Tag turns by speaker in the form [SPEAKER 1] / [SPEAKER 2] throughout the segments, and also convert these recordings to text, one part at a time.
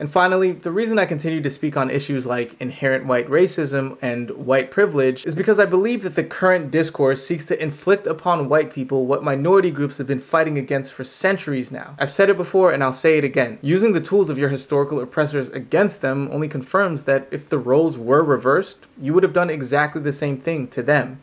[SPEAKER 1] And finally, the reason I continue to speak on issues like inherent white racism and white privilege is because I believe that the current discourse seeks to inflict upon white people what minority groups have been fighting against for centuries now. I've said it before and I'll say it again. Using the tools of your historical oppressors against them only confirms that if the roles were reversed, you would have done exactly the same thing to them.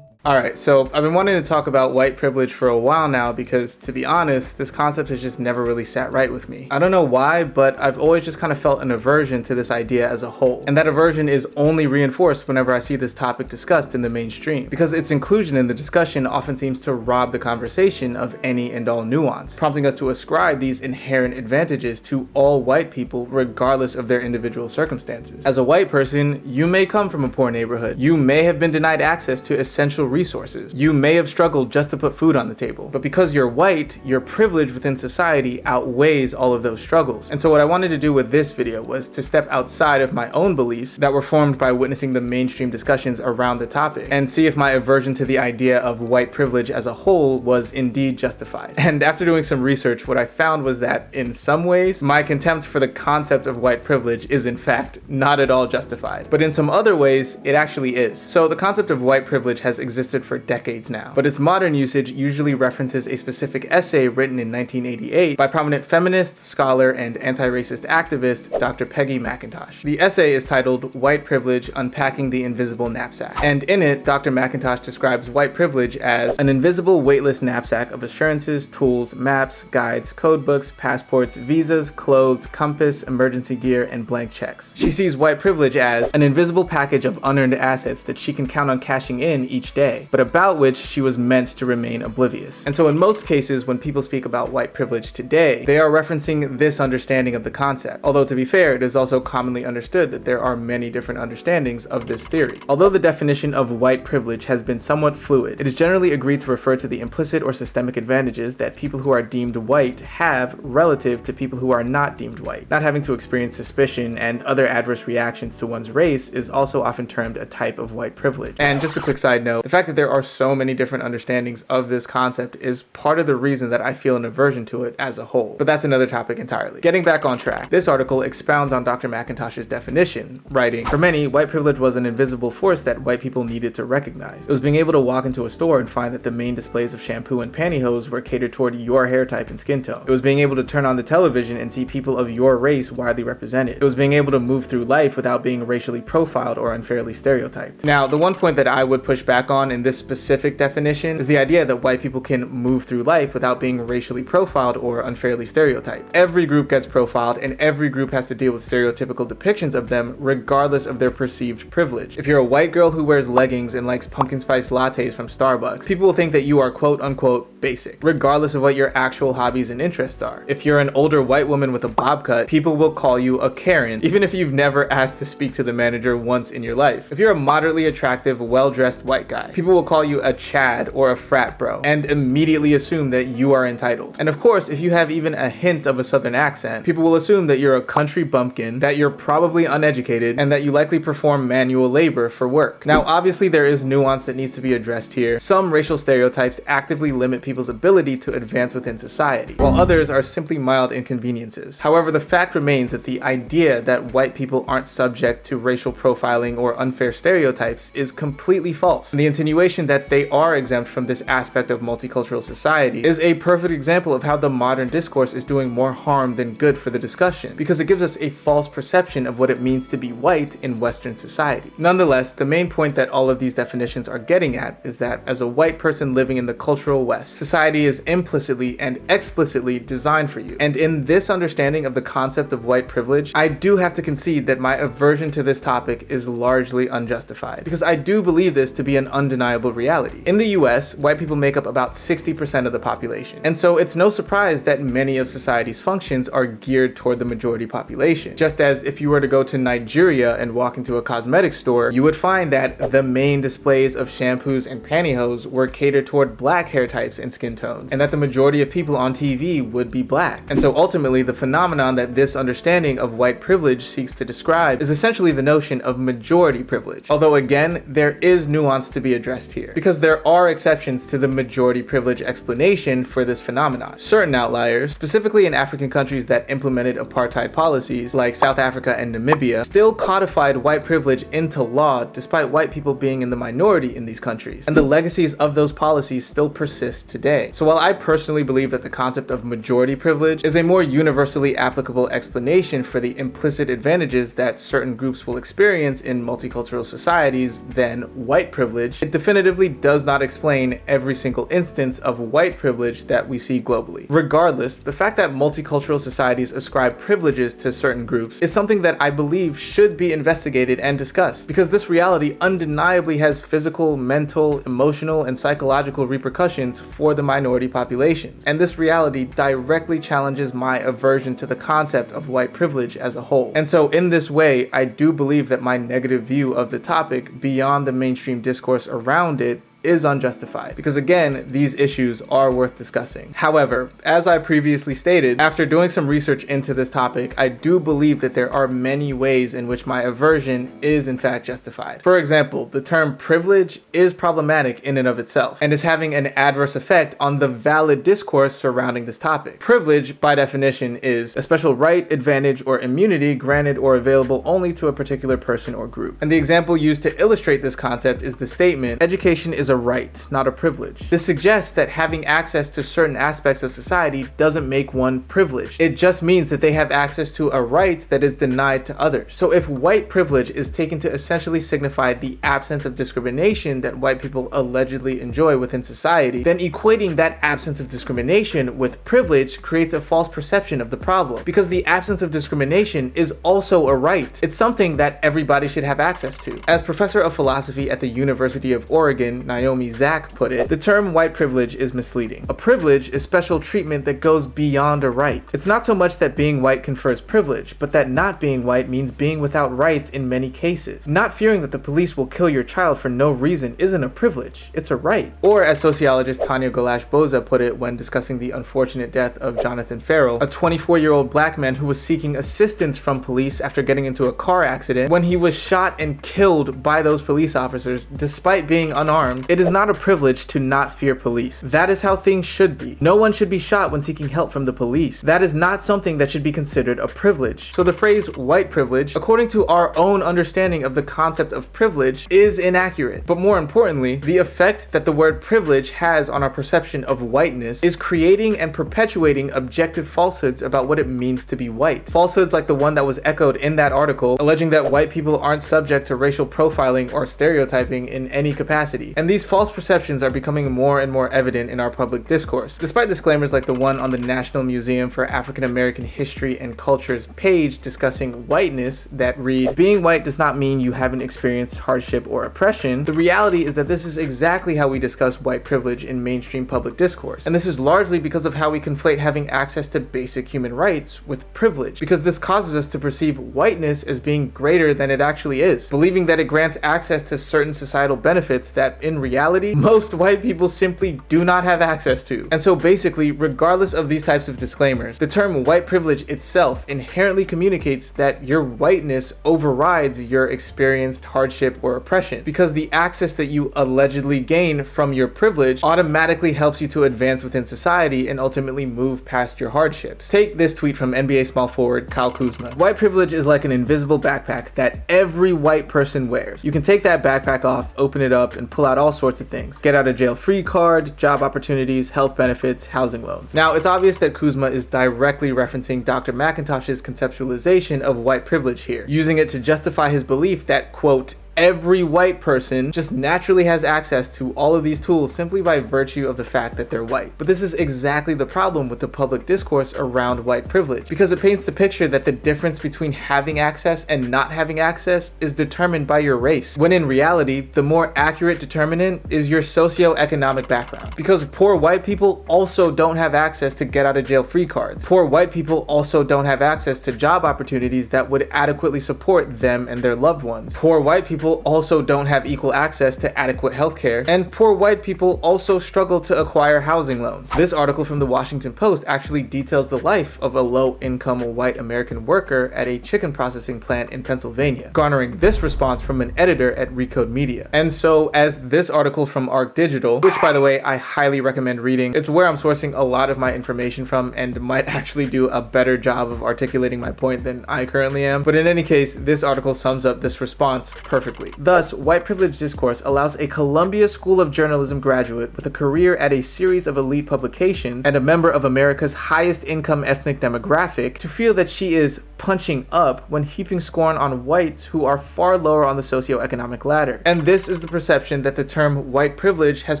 [SPEAKER 1] Alright, so I've been wanting to talk about white privilege for a while now because, to be honest, this concept has just never really sat right with me. I don't know why, but I've always just kind of felt an aversion to this idea as a whole. And that aversion is only reinforced whenever I see this topic discussed in the mainstream, because its inclusion in the discussion often seems to rob the conversation of any and all nuance, prompting us to ascribe these inherent advantages to all white people regardless of their individual circumstances. As a white person, you may come from a poor neighborhood. You may have been denied access to essential resources. You may have struggled just to put food on the table. But because you're white, your privilege within society outweighs all of those struggles. And so what I wanted to do with this video was to step outside of my own beliefs that were formed by witnessing the mainstream discussions around the topic and see if my aversion to the idea of white privilege as a whole was indeed justified. And after doing some research, what I found was that in some ways, my contempt for the concept of white privilege is in fact not at all justified. But in some other ways, it actually is. So the concept of white privilege has existed for decades now, but its modern usage usually references a specific essay written in 1988 by prominent feminist, scholar, and anti-racist activist Dr. Peggy McIntosh. The essay is titled "White Privilege: Unpacking the Invisible Knapsack," and in it, Dr. McIntosh describes white privilege as an invisible, weightless knapsack of assurances, tools, maps, guides, codebooks, passports, visas, clothes, compass, emergency gear, and blank checks. She sees white privilege as an invisible package of unearned assets that she can count on cashing in each day, but about which she was meant to remain oblivious. And so in most cases, when people speak about white privilege today, they are referencing this understanding of the concept. Although to be fair, it is also commonly understood that there are many different understandings of this theory. Although the definition of white privilege has been somewhat fluid, it is generally agreed to refer to the implicit or systemic advantages that people who are deemed white have relative to people who are not deemed white. Not having to experience suspicion and other adverse reactions to one's race is also often termed a type of white privilege. And just a quick side note, the fact that there are so many different understandings of this concept is part of the reason that I feel an aversion to it as a whole. But that's another topic entirely. Getting back on track, this article expounds on Dr. McIntosh's definition, writing, "For many, white privilege was an invisible force that white people needed to recognize. It was being able to walk into a store and find that the main displays of shampoo and pantyhose were catered toward your hair type and skin tone. It was being able to turn on the television and see people of your race widely represented. It was being able to move through life without being racially profiled or unfairly stereotyped." Now, the one point that I would push back on in this specific definition is the idea that white people can move through life without being racially profiled or unfairly stereotyped. Every group gets profiled and every group has to deal with stereotypical depictions of them regardless of their perceived privilege. If you're a white girl who wears leggings and likes pumpkin spice lattes from Starbucks, people will think that you are quote unquote basic, regardless of what your actual hobbies and interests are. If you're an older white woman with a bob cut, people will call you a Karen, even if you've never asked to speak to the manager once in your life. If you're a moderately attractive, well-dressed white guy, people will call you a Chad or a frat bro and immediately assume that you are entitled. And of course, if you have even a hint of a southern accent, people will assume that you're a country bumpkin, that you're probably uneducated, and that you likely perform manual labor for work. Now, obviously there is nuance that needs to be addressed here. Some racial stereotypes actively limit people's ability to advance within society, while others are simply mild inconveniences. However, the fact remains that the idea that white people aren't subject to racial profiling or unfair stereotypes is completely false. And the insinuation that they are exempt from this aspect of multicultural society is a perfect example of how the modern discourse is doing more harm than good for the discussion, because it gives us a false perception of what it means to be white in Western society. Nonetheless, the main point that all of these definitions are getting at is that as a white person living in the cultural West, society is implicitly and explicitly designed for you. And in this understanding of the concept of white privilege, I do have to concede that my aversion to this topic is largely unjustified, because I do believe this to be an undeniable reality. In the US, white people make up about 60% of the population, and so it's no surprise that many of society's functions are geared toward the majority population. Just as if you were to go to Nigeria and walk into a cosmetics store, you would find that the main displays of shampoos and pantyhose were catered toward black hair types and skin tones, and that the majority of people on TV would be black. And so ultimately, the phenomenon that this understanding of white privilege seeks to describe is essentially the notion of majority privilege. Although again, there is nuance to be addressed here, because there are exceptions to the majority privilege explanation for this phenomenon. Certain outliers, specifically in African countries that implemented apartheid policies like South Africa and Namibia, still codified white privilege into law despite white people being in the minority in these countries. And the legacies of those policies still persist today. So while I personally believe that the concept of majority privilege is a more universally applicable explanation for the implicit advantages that certain groups will experience in multicultural societies than white privilege, it definitively does not explain every single instance of white privilege that we see globally. Regardless, the fact that multicultural societies ascribe privileges to certain groups is something that I believe should be investigated and discussed, because this reality undeniably has physical, mental, emotional, and psychological repercussions for the minority populations. And this reality directly challenges my aversion to the concept of white privilege as a whole. And so in this way, I do believe that my negative view of the topic beyond the mainstream discourse around it is unjustified, because again, these issues are worth discussing. However, as I previously stated, after doing some research into this topic, I do believe that there are many ways in which my aversion is in fact justified. For example, the term privilege is problematic in and of itself, and is having an adverse effect on the valid discourse surrounding this topic. Privilege, by definition, is a special right, advantage, or immunity granted or available only to a particular person or group. And the example used to illustrate this concept is the statement, "Education is a right, not a privilege." This suggests that having access to certain aspects of society doesn't make one privileged. It just means that they have access to a right that is denied to others. So if white privilege is taken to essentially signify the absence of discrimination that white people allegedly enjoy within society, then equating that absence of discrimination with privilege creates a false perception of the problem, because the absence of discrimination is also a right. It's something that everybody should have access to. As professor of philosophy at the University of Oregon, Naomi Zak, put it, the term white privilege is misleading. A privilege is special treatment that goes beyond a right. It's not so much that being white confers privilege, but that not being white means being without rights in many cases. Not fearing that the police will kill your child for no reason isn't a privilege, it's a right. Or as sociologist Tanya Golash-Boza put it when discussing the unfortunate death of Jonathan Ferrell, a 24-year-old black man who was seeking assistance from police after getting into a car accident, when he was shot and killed by those police officers despite being unarmed. It is not a privilege to not fear police. That is how things should be. No one should be shot when seeking help from the police. That is not something that should be considered a privilege. So the phrase white privilege, according to our own understanding of the concept of privilege, is inaccurate. But more importantly, the effect that the word privilege has on our perception of whiteness is creating and perpetuating objective falsehoods about what it means to be white. Falsehoods like the one that was echoed in that article, alleging that white people aren't subject to racial profiling or stereotyping in any capacity. And these false perceptions are becoming more and more evident in our public discourse. Despite disclaimers like the one on the National Museum for African American History and Culture's page discussing whiteness that read, "Being white does not mean you haven't experienced hardship or oppression," the reality is that this is exactly how we discuss white privilege in mainstream public discourse. And this is largely because of how we conflate having access to basic human rights with privilege, because this causes us to perceive whiteness as being greater than it actually is, believing that it grants access to certain societal benefits that in reality most white people simply do not have access to. And so basically, regardless of these types of disclaimers, the term white privilege itself inherently communicates that your whiteness overrides your experienced hardship or oppression, because the access that you allegedly gain from your privilege automatically helps you to advance within society and ultimately move past your hardships. Take this tweet from NBA small forward Kyle Kuzma. "White privilege is like an invisible backpack that every white person wears. You can take that backpack off, open it up, and pull out all sorts of things. Get out of jail free card, job opportunities, health benefits, housing loans." Now, it's obvious that Kuzma is directly referencing Dr. McIntosh's conceptualization of white privilege here, using it to justify his belief that, quote, every white person just naturally has access to all of these tools simply by virtue of the fact that they're white. But this is exactly the problem with the public discourse around white privilege, because it paints the picture that the difference between having access and not having access is determined by your race, when in reality, the more accurate determinant is your socioeconomic background. Because poor white people also don't have access to get out of jail free cards. Poor white people also don't have access to job opportunities that would adequately support them and their loved ones. Poor white people people also don't have equal access to adequate healthcare, and poor white people also struggle to acquire housing loans. This article from the Washington Post actually details the life of a low-income white American worker at a chicken processing plant in Pennsylvania, garnering this response from an editor at Recode Media. And so, as this article from Arc Digital, which by the way I highly recommend reading, it's where I'm sourcing a lot of my information from and might actually do a better job of articulating my point than I currently am. But in any case, this article sums up this response perfectly. Thus, white privilege discourse allows a Columbia School of Journalism graduate with a career at a series of elite publications and a member of America's highest income ethnic demographic to feel that she is punching up when heaping scorn on whites who are far lower on the socioeconomic ladder. And this is the perception that the term white privilege has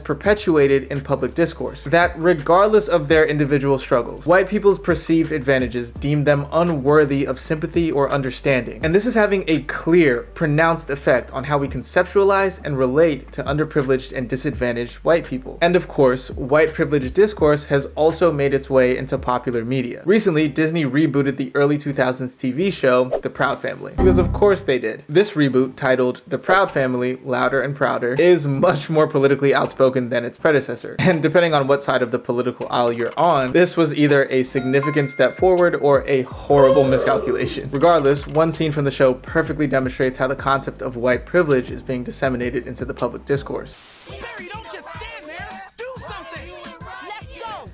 [SPEAKER 1] perpetuated in public discourse, that regardless of their individual struggles, white people's perceived advantages deem them unworthy of sympathy or understanding. And this is having a clear, pronounced effect on how we conceptualize and relate to underprivileged and disadvantaged white people. And of course, white privilege discourse has also made its way into popular media. Recently, Disney rebooted the early 2000s TV show, The Proud Family. Because of course they did. This reboot, titled The Proud Family, Louder and Prouder, is much more politically outspoken than its predecessor. And depending on what side of the political aisle you're on, this was either a significant step forward or a horrible miscalculation. Regardless, one scene from the show perfectly demonstrates how the concept of white privilege is being disseminated into the public discourse.
[SPEAKER 2] Barry, don't just stand there. Do something. Let's go.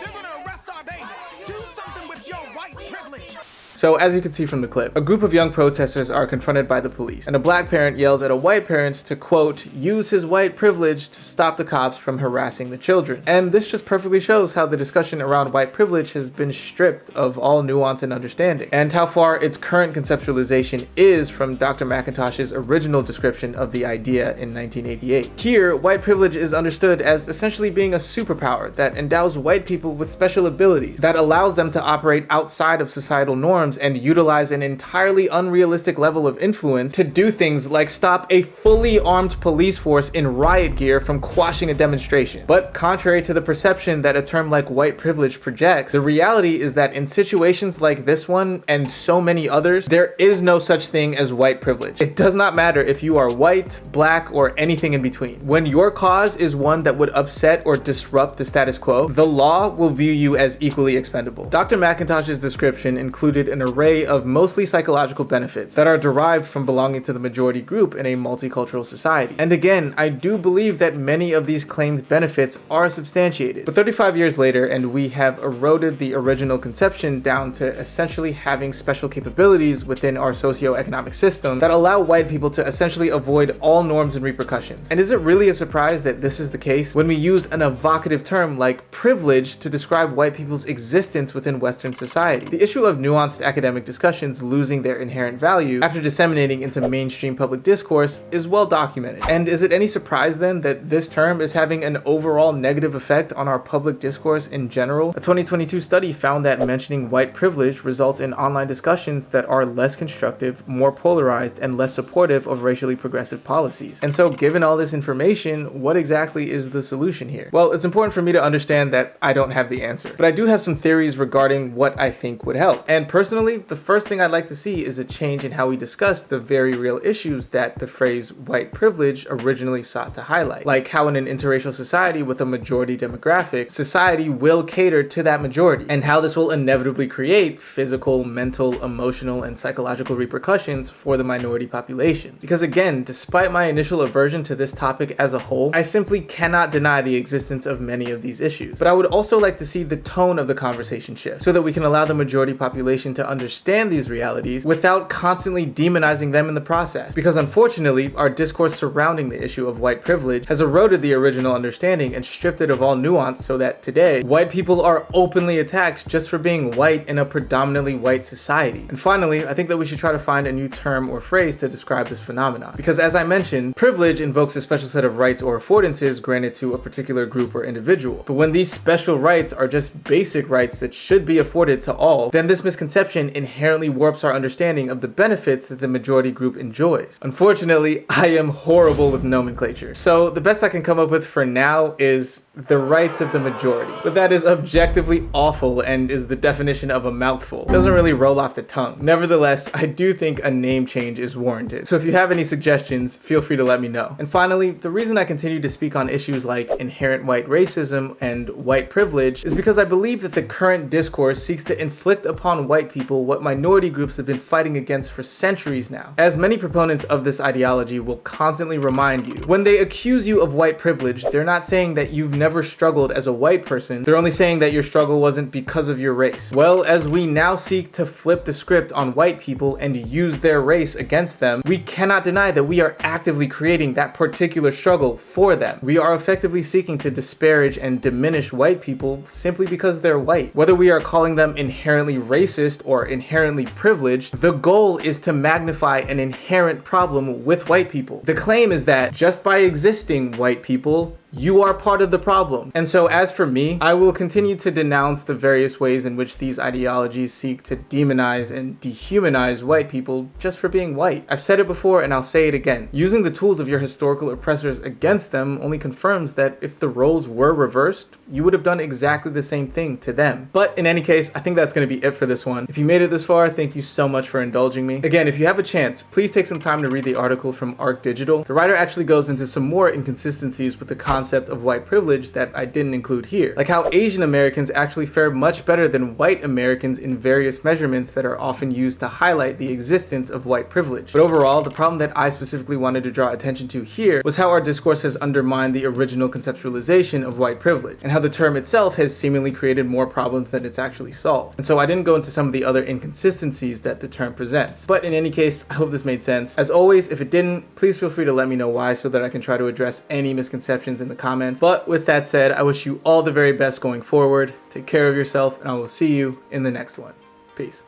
[SPEAKER 2] They're gonna arrest our baby. Do something with your white privilege.
[SPEAKER 1] So as you can see from the clip, a group of young protesters are confronted by the police, and a black parent yells at a white parent to, quote, use his white privilege to stop the cops from harassing the children. And this just perfectly shows how the discussion around white privilege has been stripped of all nuance and understanding, and how far its current conceptualization is from Dr. McIntosh's original description of the idea in 1988. Here, white privilege is understood as essentially being a superpower that endows white people with special abilities that allows them to operate outside of societal norms and utilize an entirely unrealistic level of influence to do things like stop a fully armed police force in riot gear from quashing a demonstration. But contrary to the perception that a term like white privilege projects, the reality is that in situations like this one and so many others, there is no such thing as white privilege. It does not matter if you are white, black, or anything in between. When your cause is one that would upset or disrupt the status quo, the law will view you as equally expendable. Dr. McIntosh's description included an array of mostly psychological benefits that are derived from belonging to the majority group in a multicultural society. And again, I do believe that many of these claimed benefits are substantiated. But 35 years later, and we have eroded the original conception down to essentially having special capabilities within our socioeconomic system that allow white people to essentially avoid all norms and repercussions. And is it really a surprise that this is the case when we use an evocative term like privilege to describe white people's existence within Western society? The issue of nuanced academic discussions losing their inherent value after disseminating into mainstream public discourse is well documented. And is it any surprise then that this term is having an overall negative effect on our public discourse in general? A 2022 study found that mentioning white privilege results in online discussions that are less constructive, more polarized, and less supportive of racially progressive policies. And so given all this information, what exactly is the solution here? Well, it's important for me to understand that I don't have the answer, but I do have some theories regarding what I think would help. And personally, the first thing I'd like to see is a change in how we discuss the very real issues that the phrase white privilege originally sought to highlight. Like how in an interracial society with a majority demographic, society will cater to that majority, and how this will inevitably create physical, mental, emotional, and psychological repercussions for the minority population. Because again, despite my initial aversion to this topic as a whole, I simply cannot deny the existence of many of these issues. But I would also like to see the tone of the conversation shift so that we can allow the majority population to understand these realities without constantly demonizing them in the process. Because unfortunately, our discourse surrounding the issue of white privilege has eroded the original understanding and stripped it of all nuance so that today, white people are openly attacked just for being white in a predominantly white society. And finally, I think that we should try to find a new term or phrase to describe this phenomenon. Because as I mentioned, privilege invokes a special set of rights or affordances granted to a particular group or individual. But when these special rights are just basic rights that should be afforded to all, then this misconception inherently warps our understanding of the benefits that the majority group enjoys. Unfortunately, I am horrible with nomenclature. So the best I can come up with for now is the rights of the majority. But that is objectively awful and is the definition of a mouthful. It doesn't really roll off the tongue. Nevertheless, I do think a name change is warranted. So if you have any suggestions, feel free to let me know. And finally, the reason I continue to speak on issues like inherent white racism and white privilege is because I believe that the current discourse seeks to inflict upon white people what minority groups have been fighting against for centuries now. As many proponents of this ideology will constantly remind you, when they accuse you of white privilege, they're not saying that you've never struggled as a white person, they're only saying that your struggle wasn't because of your race. Well, as we now seek to flip the script on white people and use their race against them, we cannot deny that we are actively creating that particular struggle for them. We are effectively seeking to disparage and diminish white people simply because they're white. Whether we are calling them inherently racist or inherently privileged, the goal is to magnify an inherent problem with white people. The claim is that just by existing, white people, you are part of the problem. And so as for me, I will continue to denounce the various ways in which these ideologies seek to demonize and dehumanize white people just for being white. I've said it before and I'll say it again. Using the tools of your historical oppressors against them only confirms that if the roles were reversed, you would have done exactly the same thing to them. But in any case, I think that's going to be it for this one. If you made it this far, thank you so much for indulging me. Again, if you have a chance, please take some time to read the article from Arc Digital. The writer actually goes into some more inconsistencies with the concept of white privilege that I didn't include here. Like how Asian Americans actually fare much better than white Americans in various measurements that are often used to highlight the existence of white privilege. But overall, the problem that I specifically wanted to draw attention to here was how our discourse has undermined the original conceptualization of white privilege, and how the term itself has seemingly created more problems than it's actually solved. And so I didn't go into some of the other inconsistencies that the term presents. But in any case, I hope this made sense. As always, if it didn't, please feel free to let me know why so that I can try to address any misconceptions in the comments. But with that said, I wish you all the very best going forward. Take care of yourself, and I will see you in the next one. Peace.